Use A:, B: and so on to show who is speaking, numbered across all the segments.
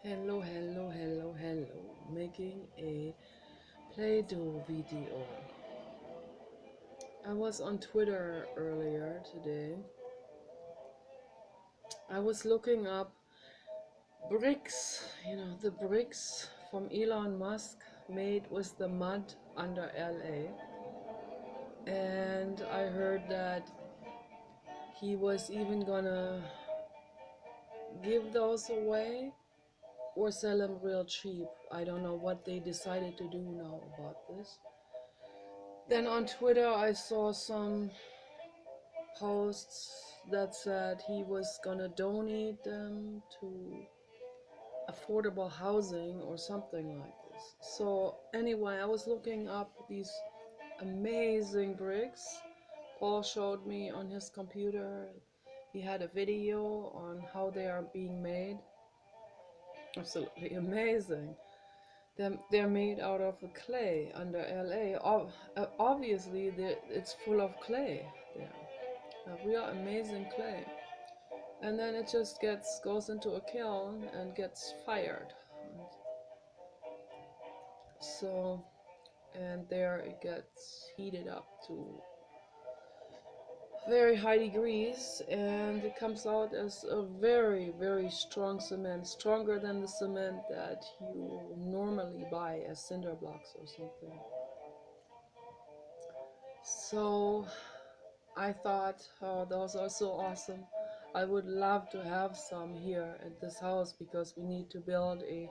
A: Hello, making a Play-Doh video. I was on Twitter earlier today. I was looking up bricks, the bricks from Elon Musk made with the mud under LA. And I heard that he was even gonna give those away or sell them real cheap. I don't know what they decided to do now about this. Then on Twitter, I saw some posts that said he was gonna donate them to affordable housing or something like this. So, anyway, I was looking up these amazing bricks. Paul showed me on his computer. He had a video on how they are being made. Absolutely amazing. They're made out of clay under LA. Obviously, it's full of clay there. A real amazing clay. And then it just goes into a kiln and gets fired. So, and there it gets heated up to very high degrees, and it comes out as a very strong cement, stronger than the cement that you normally buy as cinder blocks or something. So I thought, oh, those are so awesome. I would love to have some here at this house because we need to build a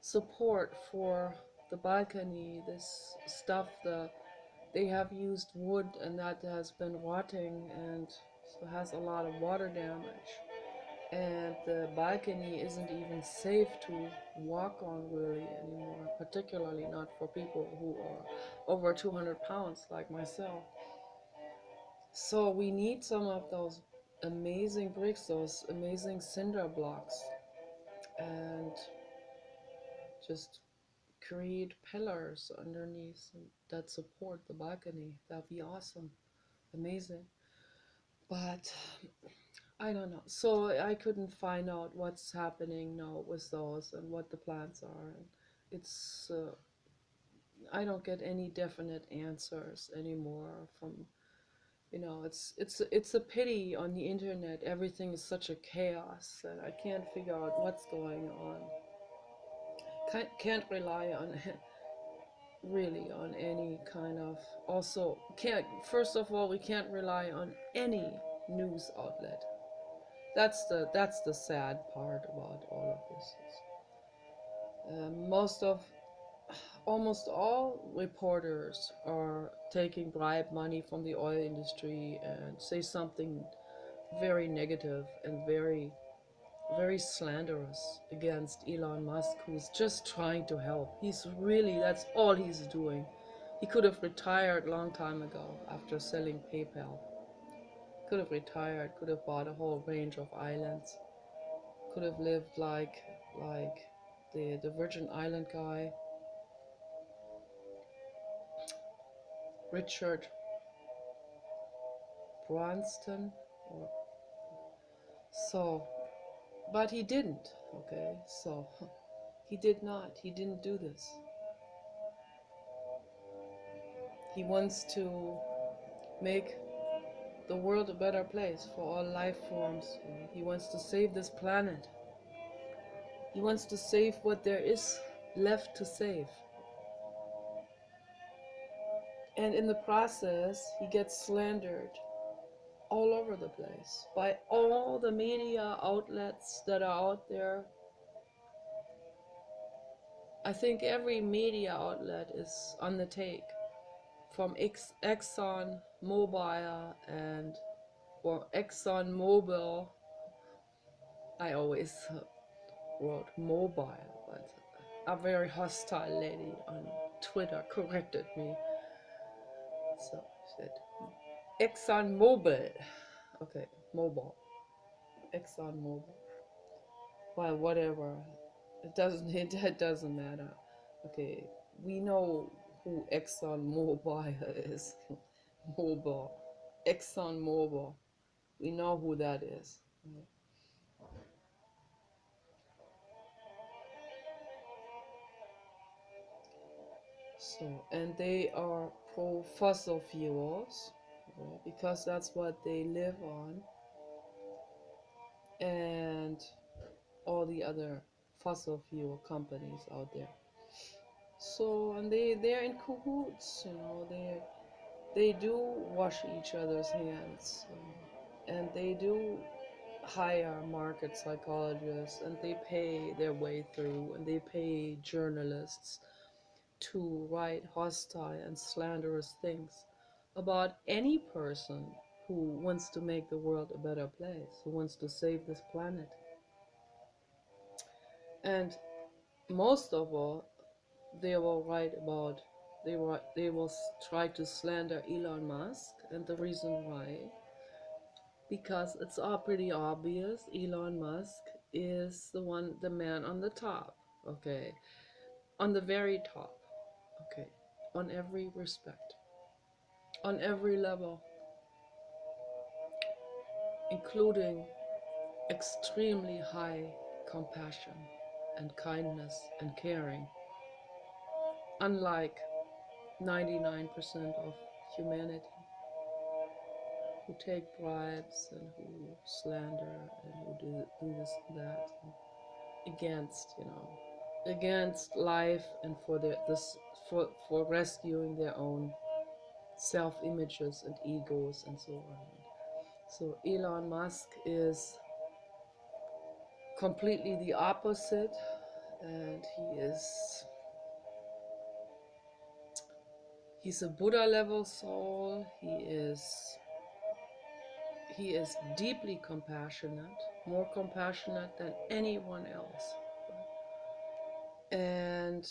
A: support for the balcony. This stuff, they have used wood and that has been rotting and so has a lot of water damage. And the balcony isn't even safe to walk on really anymore, particularly not for people who are over 200 pounds like myself. So we need some of those amazing bricks, those amazing cinder blocks, and just create pillars underneath that support the balcony. That'd be awesome, amazing. But I don't know. So I couldn't find out what's happening now with those and what the plans are. It's I don't get any definite answers anymore from it's a pity on the internet. Everything is such a chaos that I can't figure out what's going on. Can't rely on really on any kind of also can't first of all we can't rely on any news outlet. That's the sad part about all of this. Most of almost all reporters are taking bribe money from the oil industry and say something very negative and very slanderous against Elon Musk, who's just trying to help. That's all he's doing. He could have retired long time ago after selling PayPal. Could have retired, could have bought a whole range of islands, could have lived like the Virgin Island guy, Richard Branston, or so, but he didn't. Okay, so he did not. He didn't do this. He wants to make the world a better place for all life forms. He wants to save this planet. He wants to save what there is left to save. And in the process, he gets slandered all over the place by all the media outlets that are out there. I think every media outlet is on the take, from Exxon Mobil or Exxon Mobil. I always wrote mobile, but a very hostile lady on Twitter corrected me. So she said Exxon Mobil. Okay, mobile. Exxon Mobil. Well, whatever. It doesn't matter. Okay, we know who Exxon Mobil is. Mobil. Exxon Mobil. We know who that is. So, and they are pro fossil fuels, okay, because that's what they live on, and all the other fossil fuel companies out there. So, and they're in cahoots, they do wash each other's hands, and they do hire market psychologists, and they pay their way through, and they pay journalists to write hostile and slanderous things about any person who wants to make the world a better place, who wants to save this planet. And most of all, they will write about, they will try to slander Elon Musk, and the reason why, because it's all pretty obvious. Elon Musk is the man on the top, okay, on the very top, okay, on every respect, on every level, including extremely high compassion and kindness and caring, unlike 99% of humanity, who take bribes and who slander and who do this and that, and against life, and for rescuing their own self-images and egos and so on. So Elon Musk is completely the opposite, and he's a Buddha level soul. He is deeply compassionate, more compassionate than anyone else. And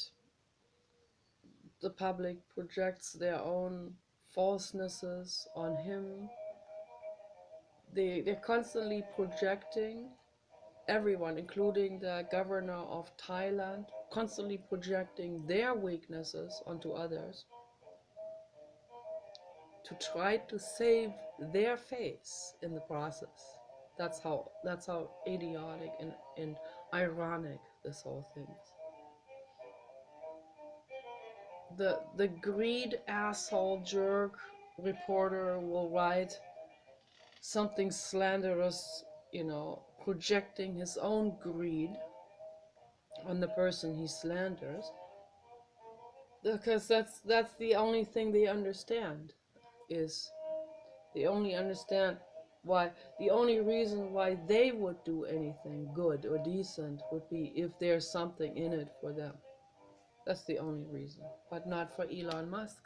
A: the public projects their own falsenesses on him. They're constantly projecting, everyone, including the governor of Thailand, constantly projecting their weaknesses onto others to try to save their face in the process. That's how idiotic and ironic this whole thing is. The greed asshole jerk reporter will write something slanderous, projecting his own greed on the person he slanders, because that's the only thing they understand. Is they only understand why the only reason why they would do anything good or decent would be if there's something in it for them. That's the only reason, but not for Elon Musk.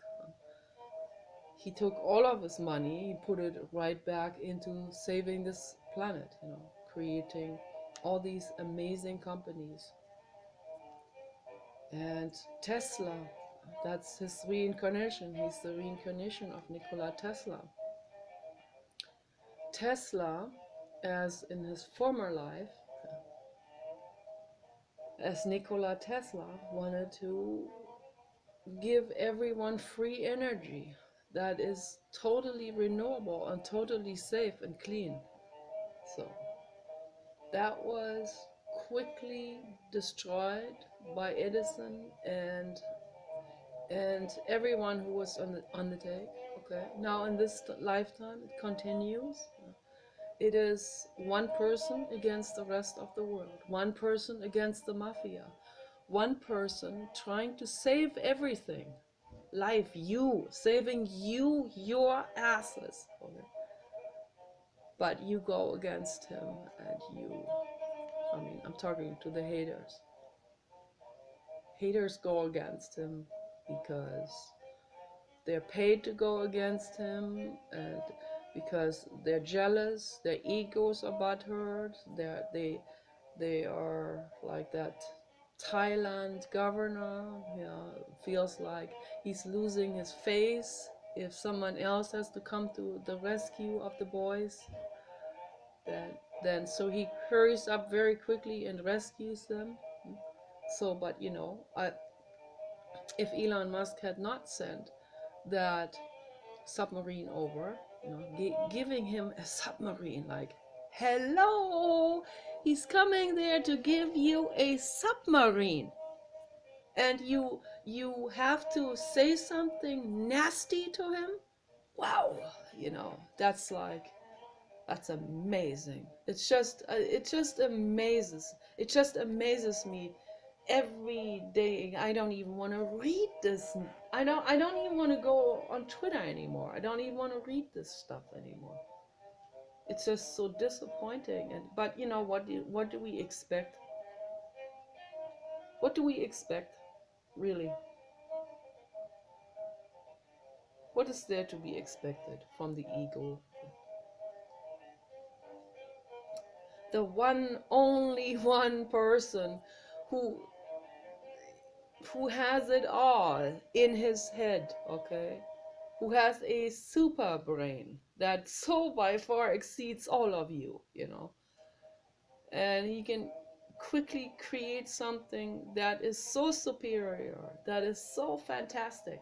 A: He took all of his money, he put it right back into saving this planet, creating all these amazing companies. And Tesla, that's his reincarnation. He's the reincarnation of Nikola Tesla. Tesla, as in his former life, as Nikola Tesla, wanted to give everyone free energy that is totally renewable and totally safe and clean. So that was quickly destroyed by Edison and everyone who was on the take. Okay, now in this lifetime it continues. It is one person against the rest of the world, one person against the mafia, one person trying to save everything. Life, you, saving you, your asses. Okay? But you go against him, and I'm talking to the haters. Haters go against him because they're paid to go against him, and because they're jealous, their egos are butthurt, they are like that Thailand governor, feels like he's losing his face if someone else has to come to the rescue of the boys. Then so he hurries up very quickly and rescues them. So, but if Elon Musk had not sent that submarine over, giving him a submarine, like, hello, he's coming there to give you a submarine, and you have to say something nasty to him. Wow, that's like, that's amazing. It just amazes me every day. I don't even want to read this. I don't even want to go on Twitter anymore. I don't even want to read this stuff anymore. It's just so disappointing. But what do we expect? What do we expect, really? What is there to be expected from the ego? The one, only one person who who has it all in his head, okay? Who has a super brain that so by far exceeds all of you. And he can quickly create something that is so superior, that is so fantastic.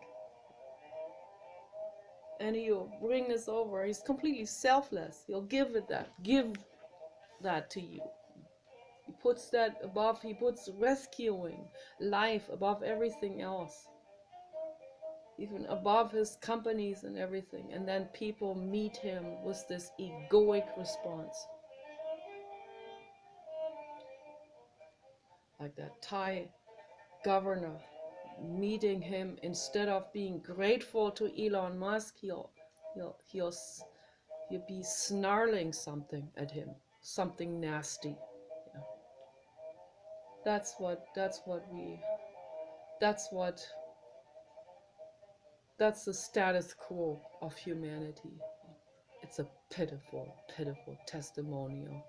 A: And he'll bring this over. He's completely selfless. He'll give that to you. He puts that above, he puts rescuing life above everything else, even above his companies and everything. And then people meet him with this egoic response. Like that Thai governor meeting him, instead of being grateful to Elon Musk, he'll be snarling something at him, something nasty. Yeah. That's what that's what that's the status quo of humanity. It's a pitiful, pitiful testimonial.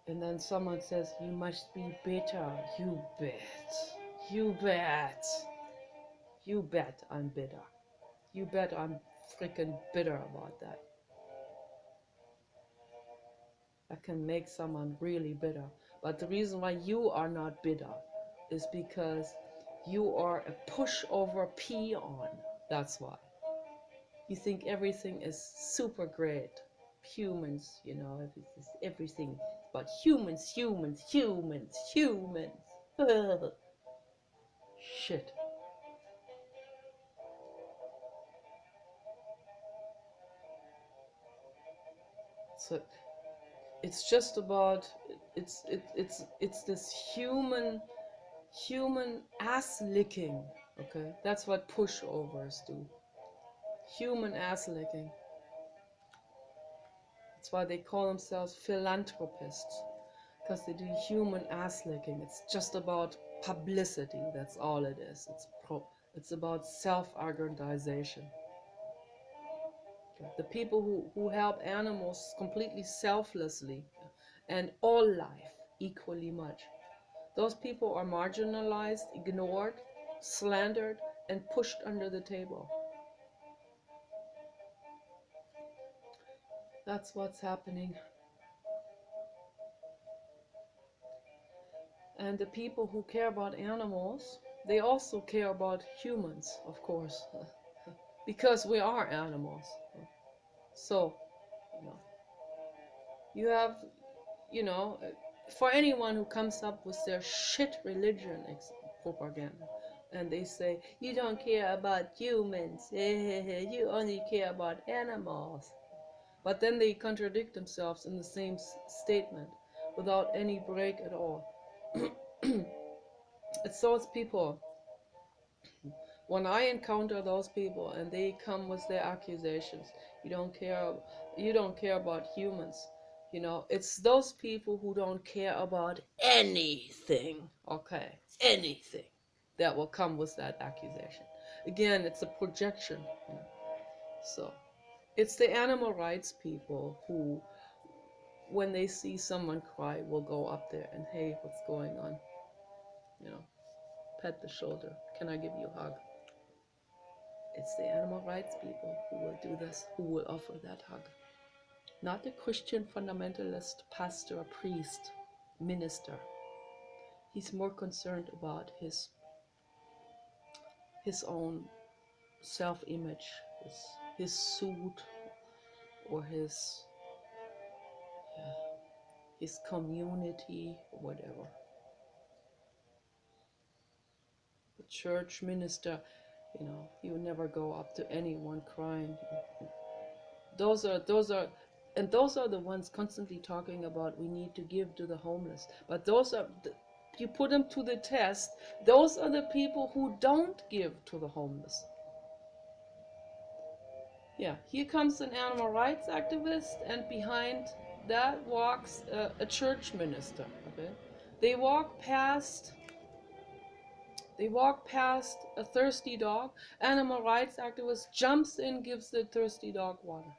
A: And then someone says, you must be bitter. You bet. You bet. You bet I'm bitter. You bet I'm freaking bitter about that. That can make someone really bitter. But the reason why you are not bitter is because you are a pushover peon. That's why. You think everything is super great. Humans, everything but humans. Shit. So it's just about, it's this human ass licking. Okay, that's what pushovers do. Human ass licking. That's why they call themselves philanthropists, because they do human ass licking. It's just about publicity. That's all it is. It's about self-aggrandization. The people who help animals completely selflessly, and all life equally much, those people are marginalized, ignored, slandered, and pushed under the table. That's what's happening. And the people who care about animals, they also care about humans, of course, because we are animals. So, you have, for anyone who comes up with their shit religion propaganda, and they say, you don't care about humans, you only care about animals. But then they contradict themselves in the same statement without any break at all. It's those people. When I encounter those people and they come with their accusations, you don't care about humans. It's those people who don't care about anything, okay? Anything that will come with that accusation. Again, it's a projection. So, it's the animal rights people who, when they see someone cry, will go up there and, hey, what's going on? Pet the shoulder. Can I give you a hug? It's the animal rights people who will do this, who will offer that hug. Not the Christian fundamentalist pastor, priest, minister. He's more concerned about his own self-image, his suit, or his his community, whatever. The church minister, he would never go up to anyone crying. Those are the ones constantly talking about we need to give to the homeless. But you put them to the test. Those are the people who don't give to the homeless. Yeah, here comes an animal rights activist, and behind that walks a church minister. Okay, they walk past a thirsty dog. Animal rights activist jumps in, gives the thirsty dog water.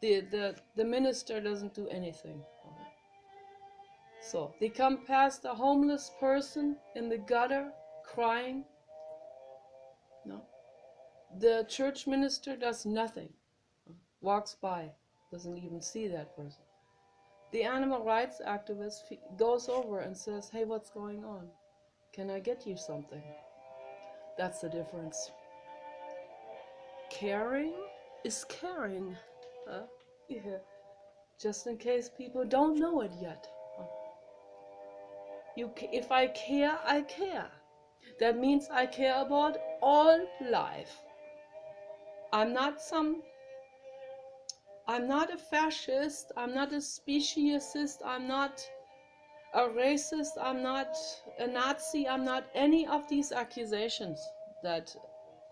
A: The minister doesn't do anything. Okay. So they come past a homeless person in the gutter crying. No, the church minister does nothing. Walks by, doesn't even see that person. The animal rights activist goes over and says, "Hey, what's going on? Can I get you something?" That's the difference. Caring is caring. Yeah. Just in case people don't know it yet. If I care, I care. That means I care about all life. I'm not a fascist, I'm not a speciesist, I'm not a racist, I'm not a Nazi, I'm not any of these accusations that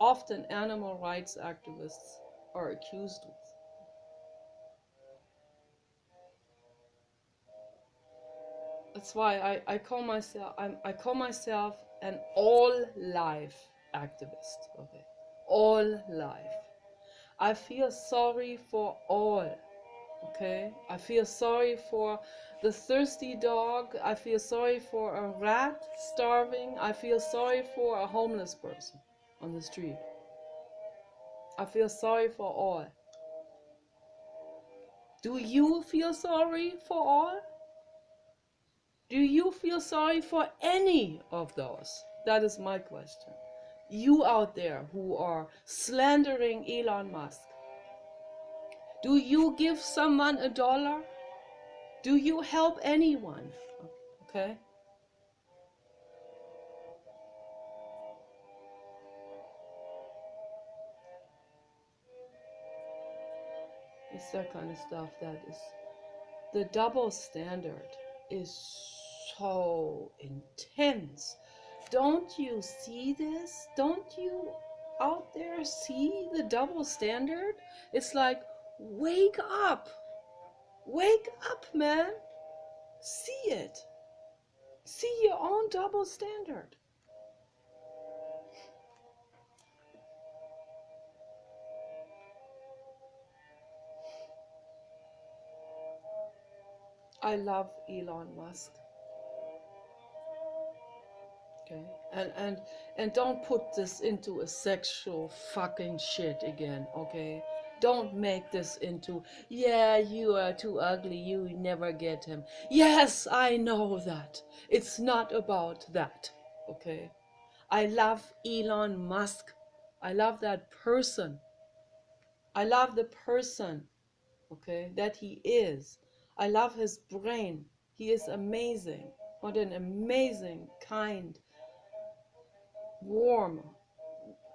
A: often animal rights activists are accused with. That's why I call myself an all life activist. Okay, all life. I feel sorry for all. Okay, I feel sorry for the thirsty dog. I feel sorry for a rat starving. I feel sorry for a homeless person on the street. I feel sorry for all. Do you feel sorry for all? Do you feel sorry for any of those? That is my question. You out there who are slandering Elon Musk, do you give someone $1? Do you help anyone? Okay? It's that kind of stuff that is... The double standard is so intense. Don't you see this? Don't you out there see the double standard? It's like, wake up! Wake up, man! See it! See your own double standard. I love Elon Musk. Okay, and don't put this into a sexual fucking shit again. Okay, don't make this into, yeah, you are too ugly, you never get him. Yes, I know that. It's not about that. Okay, I love Elon Musk. I love that person. I love the person, okay, that he is. I love his brain. He is amazing. What an amazing, kind, warm,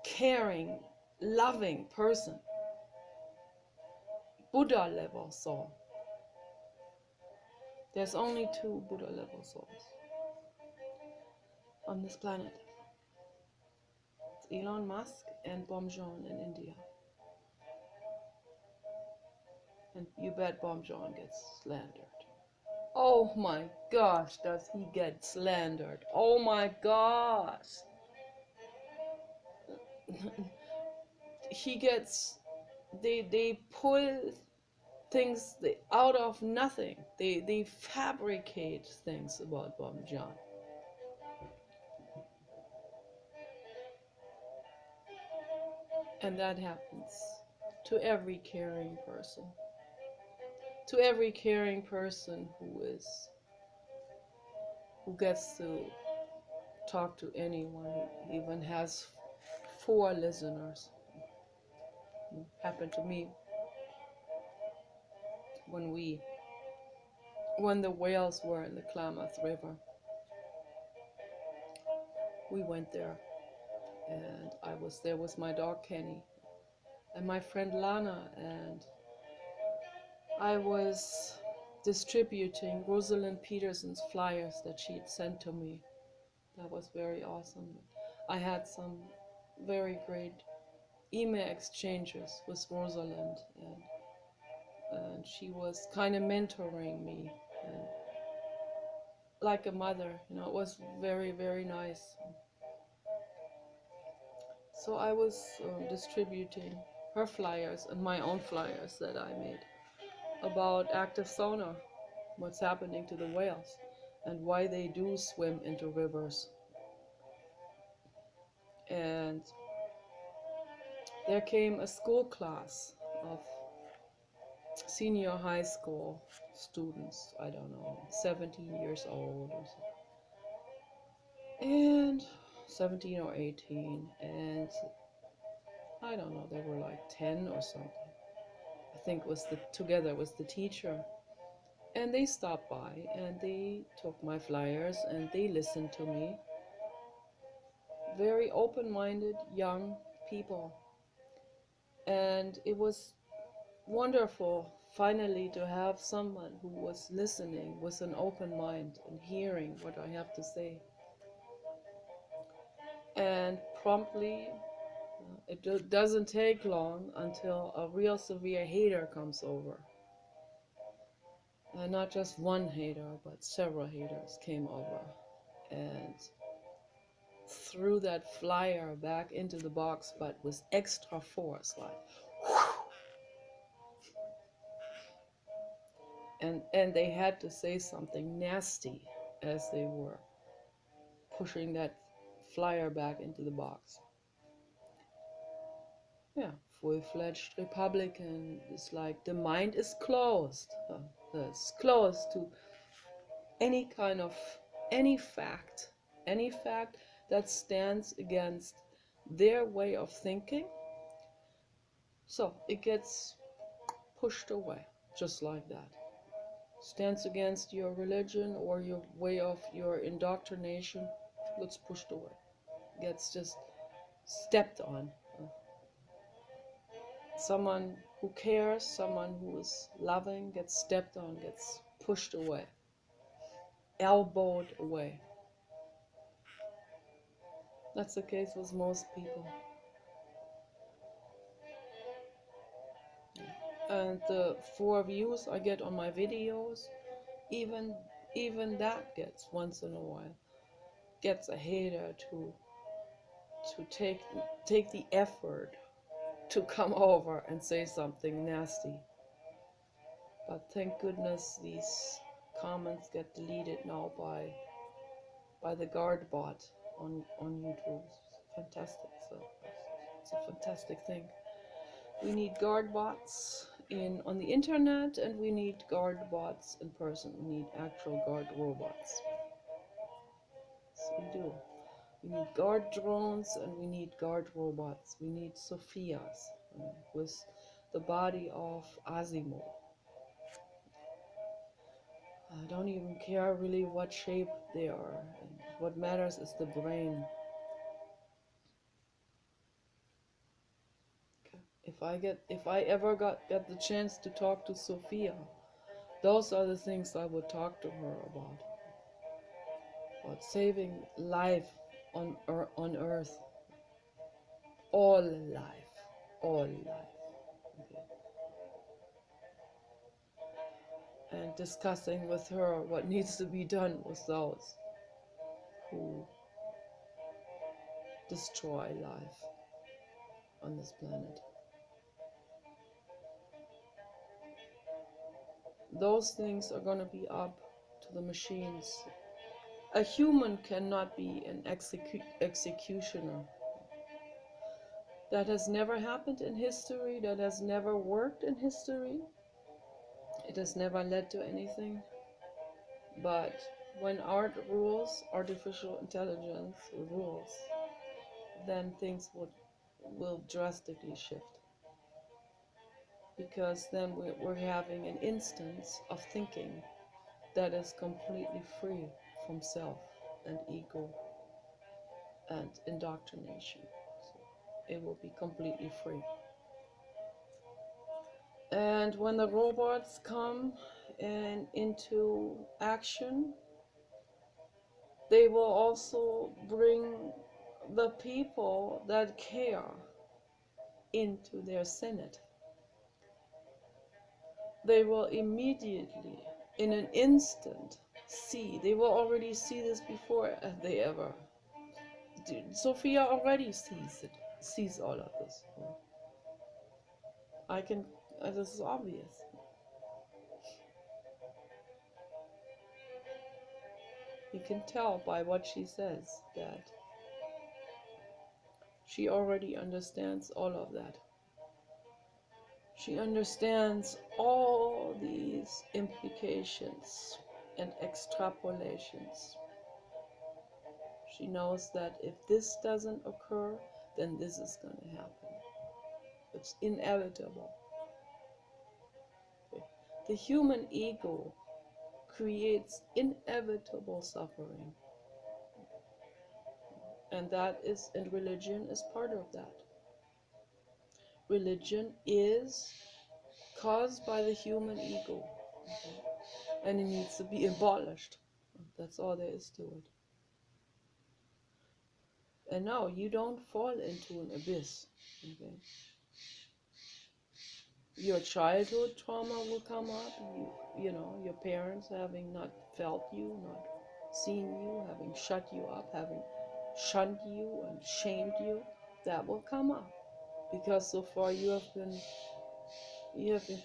A: caring, loving person. Buddha level soul. There's only 2 Buddha level souls on this planet. It's Elon Musk and Bomjon in India. And you bet Bomjon gets slandered. Oh my gosh, does he get slandered? Oh my gosh. They pull things out of nothing. They fabricate things about Bomjon. And that happens to every caring person. To every caring person who gets to talk to anyone, who even has 4 listeners. It happened to me when we when the whales were in the Klamath River. We went there, and I was there with my dog Kenny and my friend Lana, and I was distributing Rosalind Peterson's flyers that she'd sent to me. That was very awesome. I had some very great email exchanges with Rosalind, and she was kind of mentoring me, and like a mother, it was very, very nice. So I was distributing her flyers and my own flyers that I made about active sonar, what's happening to the whales, and why they do swim into rivers. And there came a school class of senior high school students, I don't know, 17 years old or so, and 17 or 18, and I don't know, they were like 10 or something. I think was together with the teacher. And they stopped by and they took my flyers and they listened to me. Very open-minded young people. And it was wonderful finally to have someone who was listening with an open mind and hearing what I have to say. And promptly, it doesn't take long until a real severe hater comes over. And not just one hater, but several haters came over and threw that flyer back into the box, but with extra force, like, and they had to say something nasty as they were pushing that flyer back into the box. Yeah, full-fledged Republican is like the mind is closed. It's closed to any kind of any fact, any fact that stands against their way of thinking. So it gets pushed away, just like that. Stands against your religion or your way of your indoctrination, gets pushed away, gets just stepped on. Someone who cares, someone who is loving, gets stepped on, gets pushed away, elbowed away. That's the case with most people. And the 4 views I get on my videos, even that gets once in a while, gets a hater to take the effort to come over and say something nasty. But thank goodness these comments get deleted now by the guard bot on YouTube. It's fantastic. So it's a fantastic thing. We need guard bots on the internet, and we need guard bots in person. We need actual guard robots. So we do. We need guard drones and we need guard robots. We need Sophias with the body of Asimov. I don't even care really what shape they are. And what matters is the brain. Okay. If I ever get the chance to talk to Sophia, those are the things I would talk to her about. About saving life on Earth. All life. All life. Okay. And discussing with her what needs to be done with those who destroy life on this planet. Those things are going to be up to the machines. A human cannot be an executioner. That has never happened in history. That has never worked in history. It has never led to anything. But when art rules, artificial intelligence rules, then things will drastically shift. Because then we're having an instance of thinking that is completely free from self and ego and indoctrination. So it will be completely free. And when the robots come and into action, they will also bring the people that care into their Senate. They will immediately, in an instant, they will already see this before they ever do. Sophia already sees all of this. I can, this is obvious. You can tell by what she says that she already understands all of that. She understands all these implications and extrapolations. She knows that if this doesn't occur, then this is going to happen. It's inevitable. The human ego creates inevitable suffering. And religion is part of that. Religion is caused by the human ego. Okay? And it needs to be abolished. That's all there is to it. And no, you don't fall into an abyss. Okay? Your childhood trauma will come up. You know, your parents having not felt you, not seen you, having shut you up, having shunned you and shamed you, that will come up. Because so far you have been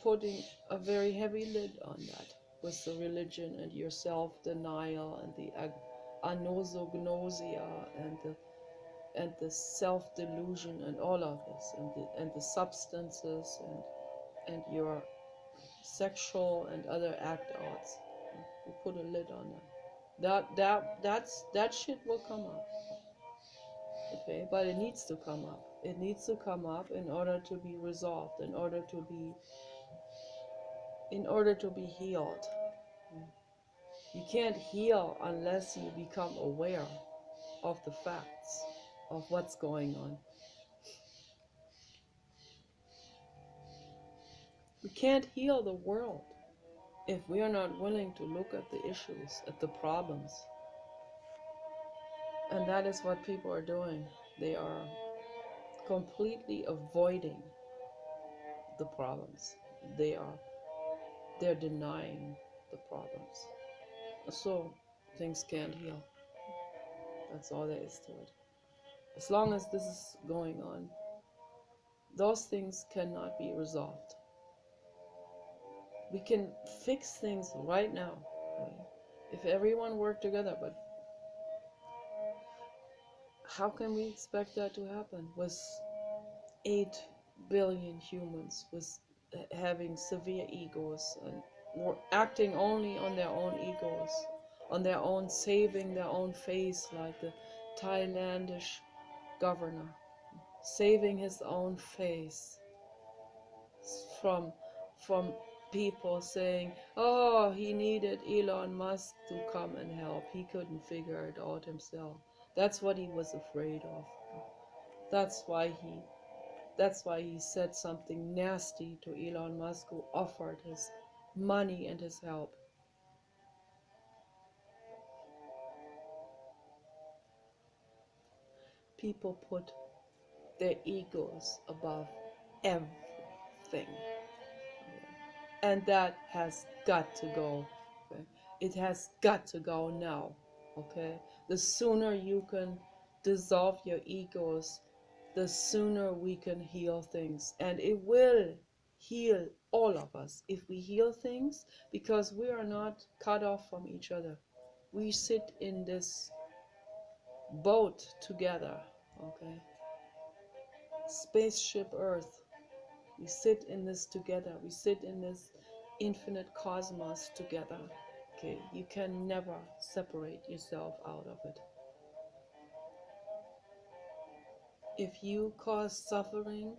A: putting a very heavy lid on that with the religion and your self-denial and the anosognosia and the self-delusion and all of this and the substances and your sexual and other act outs. You put a lid on that. That shit will come up. Okay, but it needs to come up. It needs to come up in order to be resolved, in order to be healed. You can't heal unless you become aware of the facts of what's going on. We can't heal the world if we are not willing to look at the issues, at the problems. And that is what people are doing. They are completely avoiding the problems. They're denying the problems. So things can't heal. That's all there is to it. As long as this is going on, those things cannot be resolved. We can fix things right now, right? If everyone worked together, but how can we expect that to happen with 8 billion humans with having severe egos and acting only on their own egos, on their own saving their own face, like the Thailandish governor, saving his own face from people saying, oh, he needed Elon Musk to come and help. He couldn't figure it out himself. That's what he was afraid of. That's why he said something nasty to Elon Musk, who offered his money and his help. People put their egos above everything. And that has got to go. Okay? It has got to go now. Okay? The sooner you can dissolve your egos, the sooner we can heal things. And it will heal all of us if we heal things, because we are not cut off from each other. We sit in this boat together. Okay? Spaceship Earth. We sit in this together. We sit in this infinite cosmos together. Okay, you can never separate yourself out of it. If you cause suffering,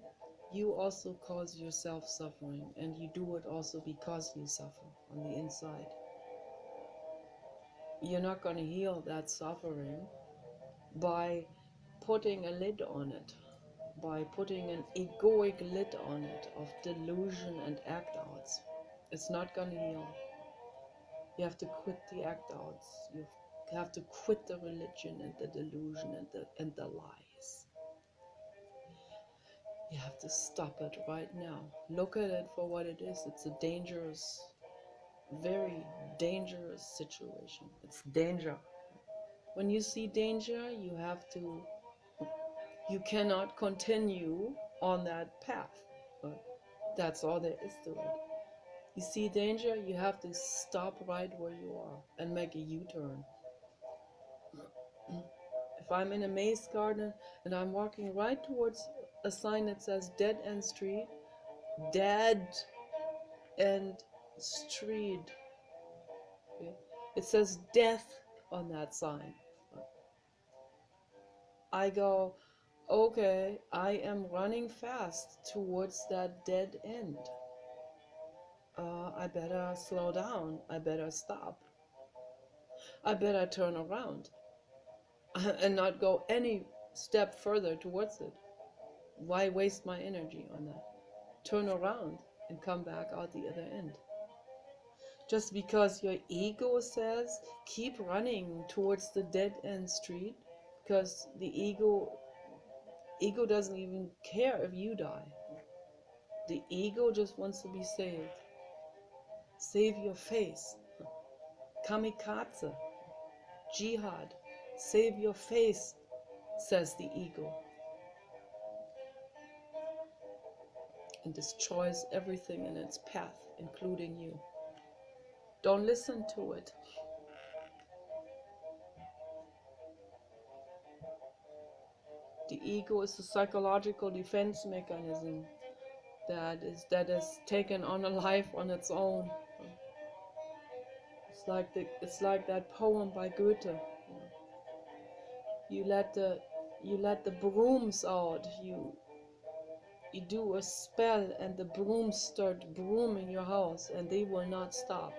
A: you also cause yourself suffering, and you do it also because you suffer on the inside. you're not going to heal that suffering by putting a lid on it, by putting an egoic lid on it of delusion and act outs. It's not going to heal. You have to quit the act outs. You have to quit the religion and the delusion and the lies. You have to stop it right now. Look at it for what it is. It's a dangerous, very dangerous situation. It's danger. When you see danger, you cannot continue on that path. But that's all there is to it. You see danger, you have to stop right where you are and make a U-turn. If I'm in a maze garden and I'm walking right towards a sign that says dead end street, dead end street, okay? It says death on that sign. I go, okay, I am running fast towards that dead end. I better slow down. I better stop. I better turn around and not go any step further towards it. Why waste my energy on that? Turn around and come back out the other end. Just because your ego says keep running towards the dead end street, because the ego doesn't even care if you die. The ego just wants to be saved. Save your face. Kamikaze. Jihad. Save your face, says the ego. And destroys everything in its path, including you. Don't listen to it. The ego is a psychological defense mechanism that is taken on a life on its own. It's like that poem by Goethe. You let the brooms out. You do a spell and the brooms start brooming your house and they will not stop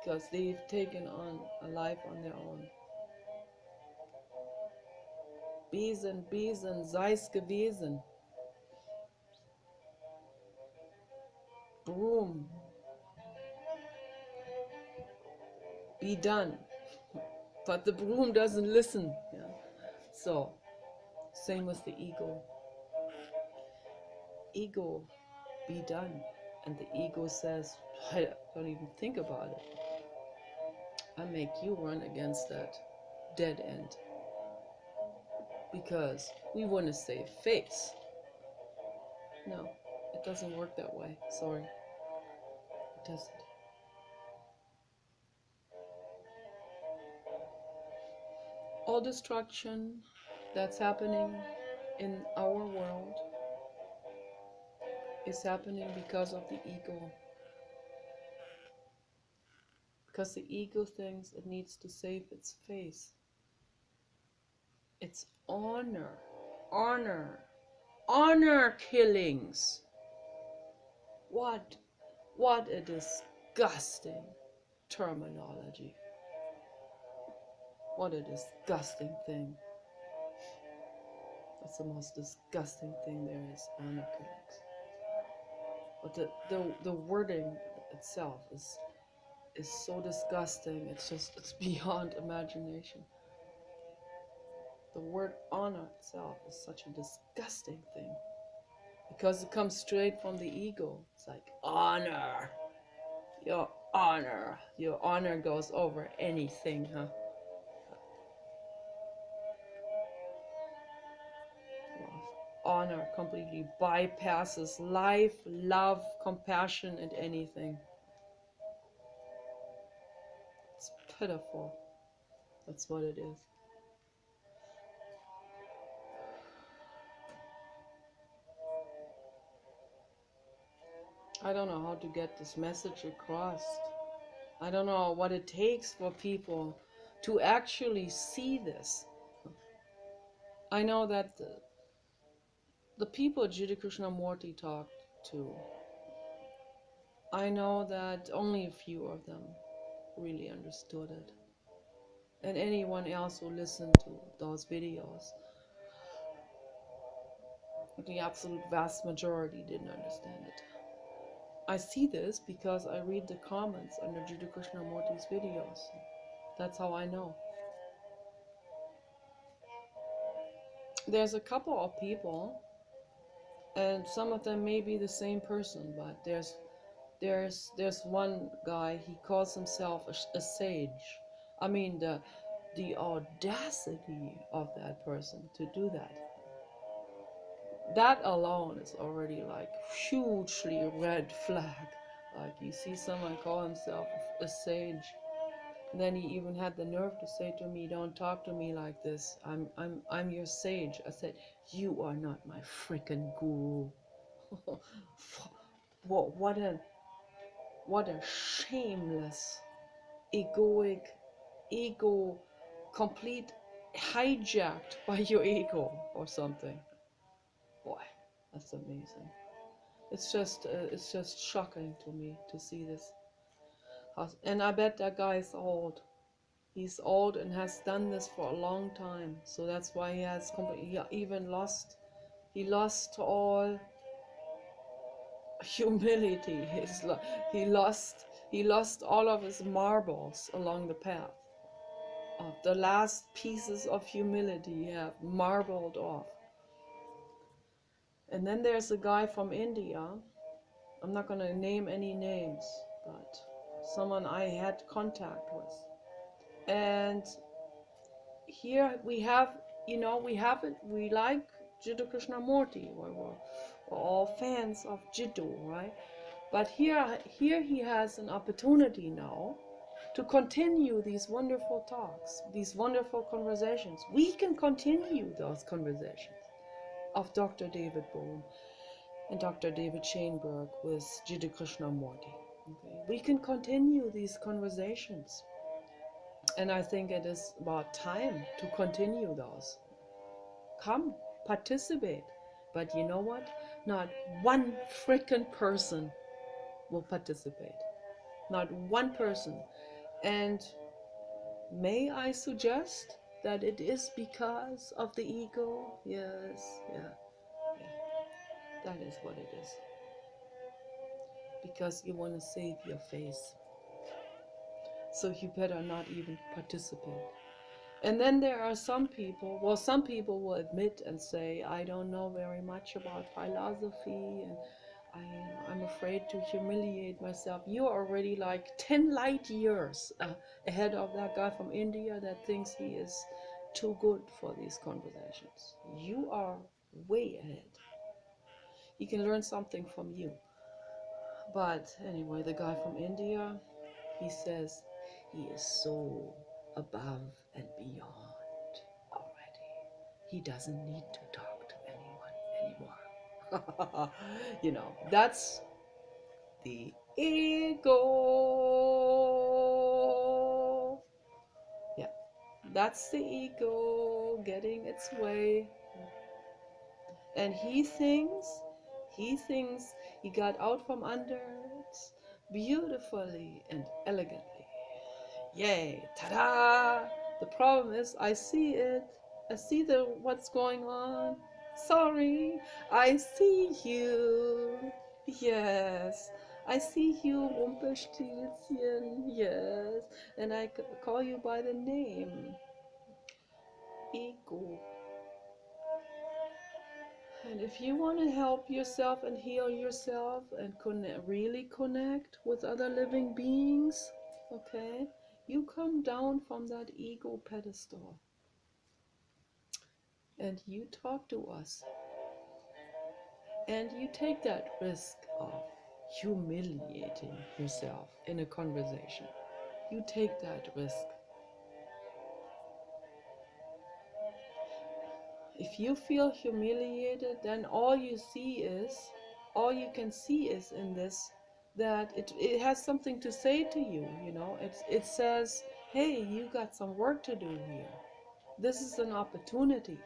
A: because they've taken on a life on their own. Besen, sei's gewesen. Broom. Be done. But the broom doesn't listen. Yeah. So, same with the ego. Ego, be done. And the ego says, I don't even think about it. I make you run against that dead end. Because we want to save face. No, it doesn't work that way. Sorry. It doesn't. All destruction that's happening in our world is happening because of the ego. Because the ego thinks it needs to save its face. It's honor killings. What a disgusting terminology. What a disgusting thing. That's the most disgusting thing there is, honor killings. But the wording itself is so disgusting. It's beyond imagination. The word honor itself is such a disgusting thing because it comes straight from the ego. It's like honor, your honor goes over anything, huh? Honor completely bypasses life, love, compassion, and anything. It's pitiful. That's what it is. I don't know how to get this message across. I don't know what it takes for people to actually see this. I know that the people Jiddu Krishnamurti talked to, I know that only a few of them really understood it. and anyone else who listened to those videos, the absolute vast majority didn't understand it. I see this because I read the comments under Jiddu Krishnamurti's videos. That's how I know. There's a couple of people, and some of them may be the same person, but there's one guy, he calls himself a sage. I mean, the audacity of that person to do that. That alone is already like hugely red flag. Like, you see someone call himself a sage. And then he even had the nerve to say to me, "Don't talk to me like this. I'm your sage." I said, "You are not my freaking guru." what a shameless, egoic, ego, complete hijacked by your ego or something. Boy, that's amazing. It's just shocking to me to see this. And I bet that guy is old. He's old and has done this for a long time, so that's why he even lost. He lost all humility. He lost all of his marbles along the path. The last pieces of humility have marbled off. And then there's a guy from India. I'm not going to name any names, but someone I had contact with. And here we have, we like Jiddu Krishnamurti. We're all fans of Jiddu, right? But here he has an opportunity now to continue these wonderful talks, these wonderful conversations. We can continue those conversations of Dr. David Bohm and Dr. David Shainberg with Jiddu Krishnamurti. Okay? We can continue these conversations. And I think it is about time to continue those. Come, participate. But you know what? Not one freaking person will participate. Not one person. And may I suggest that it is because of the ego? Yes, yeah. That is what it is. Because you want to save your face. So you better not even participate. And then there are some people will admit and say, "I don't know very much about philosophy, and I'm afraid to humiliate myself." You're already like 10 light years ahead of that guy from India that thinks he is too good for these conversations. You are way ahead. He can learn something from you. But anyway, the guy from India, he says he is so above and beyond already. He doesn't need to talk to anyone anymore. That's the ego. Yeah, that's the ego getting its way. And he thinks he got out from under it beautifully and elegantly. Yay, ta-da! The problem is I see it. I see what's going on. Sorry, I see you. Yes, I see you, Rumpelstilzchen. Yes, and I call you by the name. Ego. And if you want to help yourself and heal yourself and really connect with other living beings, okay, you come down from that ego pedestal and you talk to us and you take that risk of humiliating yourself in a conversation. You take that risk. If you feel humiliated, then all you can see is in this that it has something to say to you. It says, "Hey, you got some work to do here. This is an opportunity.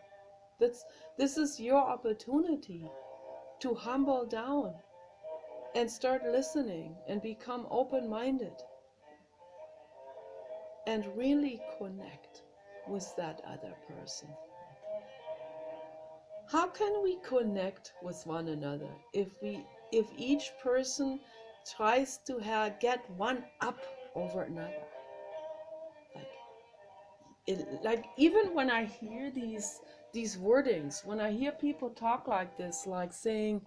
A: This is your opportunity to humble down and start listening and become open-minded and really connect with that other person. How can we connect with one another if each person tries to get one up over another? Like even when I hear these wordings, when I hear people talk like this, like saying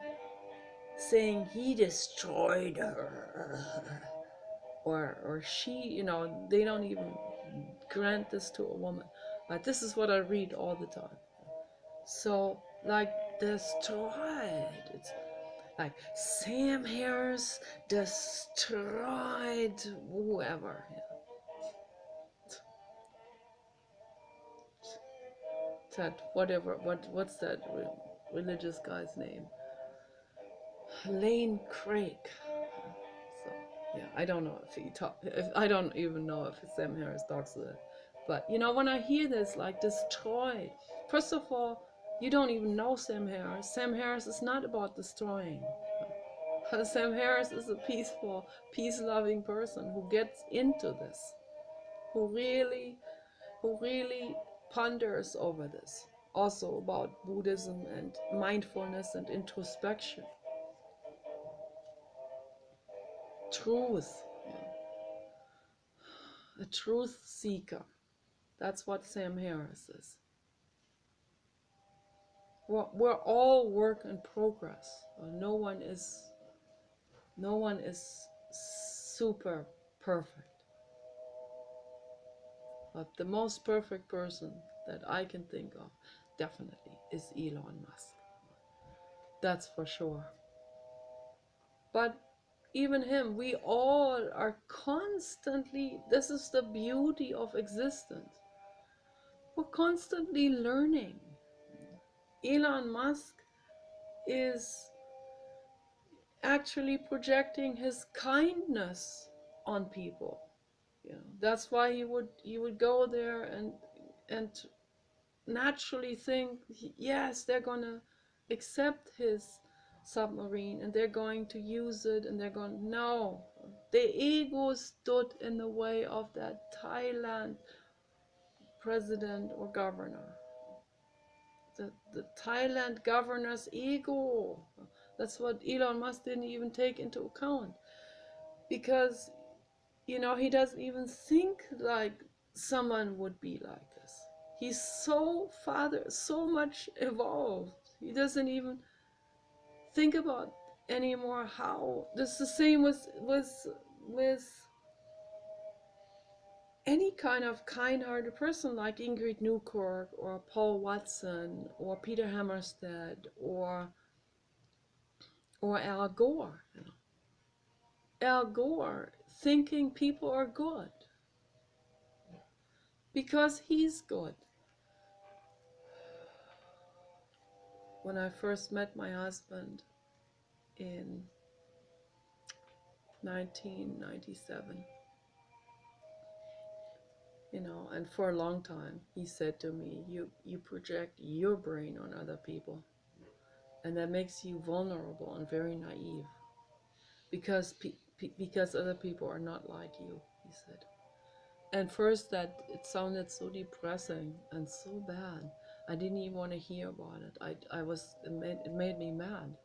A: he destroyed her, or she, they don't even grant this to a woman, but this is what I read all the time. So like destroyed, it's like Sam Harris destroyed whoever. That whatever, what's that religious guy's name? Lane Craig. So yeah, I don't know if he I don't even know if Sam Harris talks to that. But when I hear this, like destroy, first of all, you don't even know Sam Harris. Sam Harris is not about destroying. Sam Harris is a peaceful, peace-loving person who gets into this, who really ponders over this, also about Buddhism and mindfulness and introspection. Truth, a truth seeker. That's what Sam Harris is. We're all work in progress. No one is super perfect. But the most perfect person that I can think of definitely is Elon Musk. That's for sure. But even him, we all are constantly, this is the beauty of existence. We're constantly learning. Elon Musk is actually projecting his kindness on people. That's why he would go there and naturally think, yes, they're gonna accept his submarine and they're going to use it, and they're going, no, the ego stood in the way of that Thailand president or governor. The Thailand governor's ego. That's what Elon Musk didn't even take into account, because he doesn't even think like someone would be like this. He's so much evolved. He doesn't even think about anymore how this is the same with any kind of kind-hearted person like Ingrid Newkirk or Paul Watson or Peter Hammarstead or Al Gore. Al Gore thinking people are good because he's good. When I first met my husband in 1997, and for a long time he said to me, you project your brain on other people, and that makes you vulnerable and very naive, because other people are not like you, he said. And first, that it sounded so depressing and so bad. I didn't even want to hear about it. It made me mad.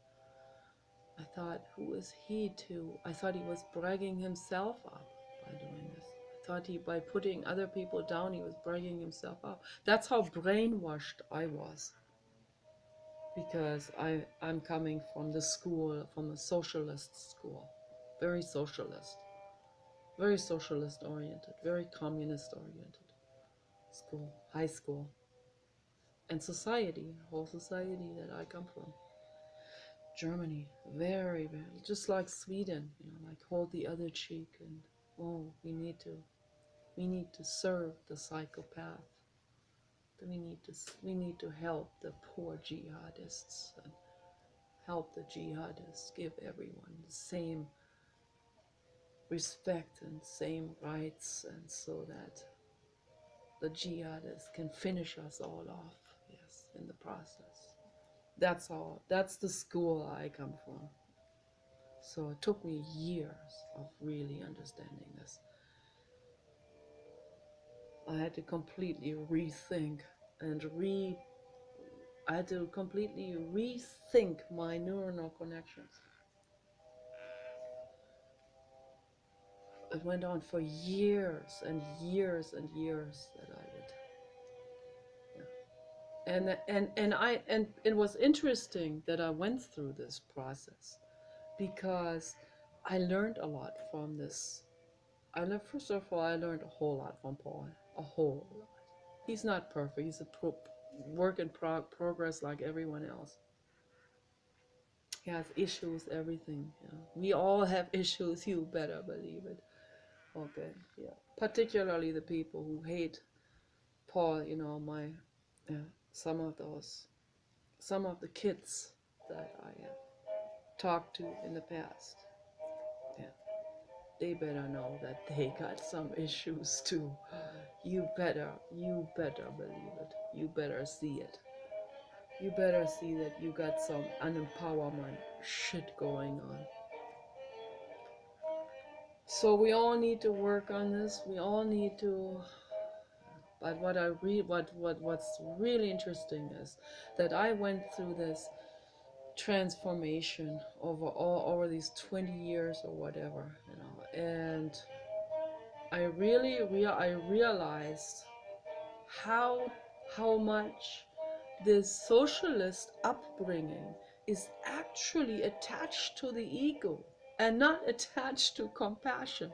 A: I thought, who is he to? I thought he was bragging himself up by doing this. I thought by putting other people down, he was bragging himself up. That's how brainwashed I was. Because I'm coming from the school, from a socialist school. Very socialist oriented, very communist oriented school, high school, and society, whole society that I come from. Germany, very, very, just like Sweden, like hold the other cheek, and we need to serve the psychopath. We need to help the poor jihadists and help the jihadists, give everyone the same respect and same rights, and so that the jihadists can finish us all off, yes, in the process. That's the school I come from. So it took me years of really understanding this. I had to completely rethink and I had to completely rethink my neuronal connections. It went on for years and years and years that I would, and it was interesting that I went through this process because I learned a lot from this. First of all, I learned a whole lot from Paul, a whole lot. He's not perfect. He's a work in progress like everyone else. He has issues, everything. We all have issues. You better believe it. Okay, yeah. Particularly the people who hate Paul. Yeah, some of the kids that I have talked to in the past. Yeah, they better know that they got some issues too. You better believe it. You better see it. You better see that you got some unempowerment shit going on. So we all need to work on this. We all need to. But what's really interesting is that I went through this transformation over these 20 years or whatever, and I realized how much this socialist upbringing is actually attached to the ego and not attached to compassion.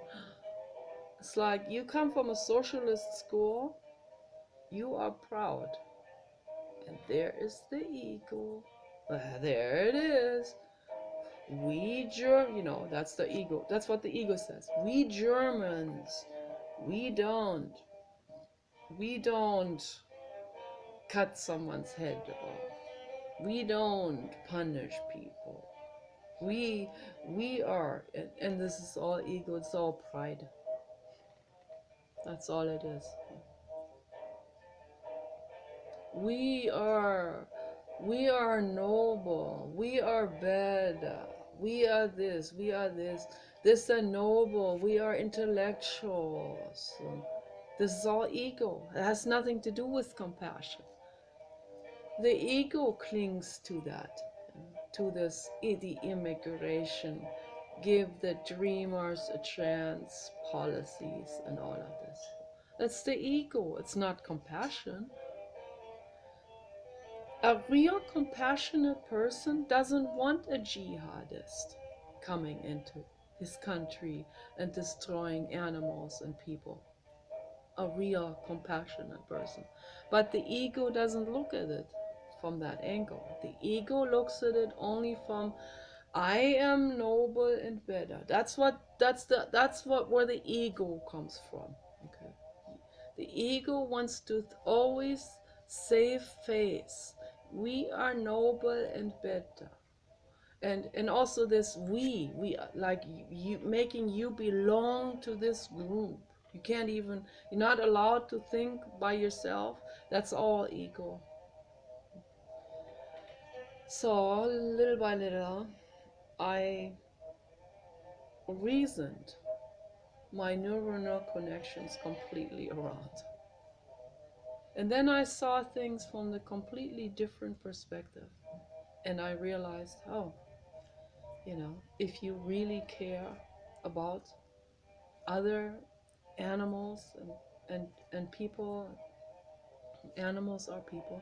A: It's like you come from a socialist school, you are proud, and there is the ego. There it is. That's the ego. That's what the ego says. We Germans, we don't we don't cut someone's head off. We don't punish people. We are, and this is all ego. It's all pride. That's all it is. We are we are noble. We are better. We are this. We are this. This are noble. We are intellectuals. This is all ego. It has nothing to do with compassion. The ego clings to that, to this the immigration, give the dreamers a chance policies and all of this. That's the ego. It's not compassion. A real compassionate person doesn't want a jihadist coming into his country and destroying animals and people. A real compassionate person. But the ego doesn't look at it from that angle. The ego looks at it only from I am noble and better. That's what where the ego comes from. Okay. The ego wants to always save face. We are noble and better. And also this we like you making you belong to this group. You're not allowed to think by yourself. That's all ego. So little by little I reasoned my neuronal connections completely around. And then I saw things from the completely different perspective. And I realized, if you really care about other animals and people, animals are people,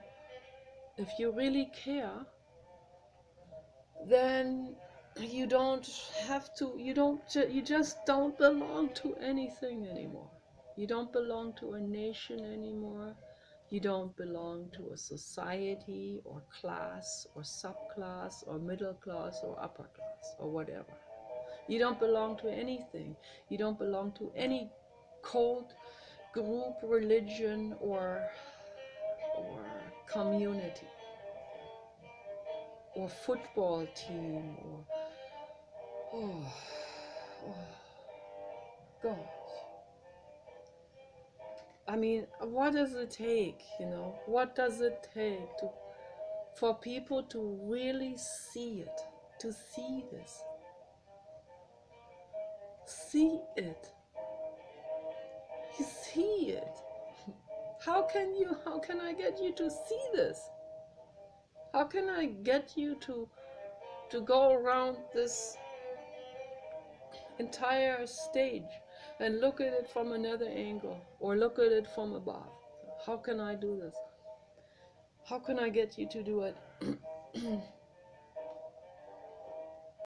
A: if you really care, then you don't have to, you just don't belong to anything anymore. You don't belong to a nation anymore. You don't belong to a society or class or subclass or middle class or upper class or whatever. You don't belong to anything. You don't belong to any cult, group, religion, or community, or football team, or oh, oh God. I mean, what does it take? What does it take for people to really see it, to see this, see it? You see it. How can I get you to see this? How can I get you to go around this entire stage and look at it from another angle or look at it from above? How can I do this? How can I get you to do it?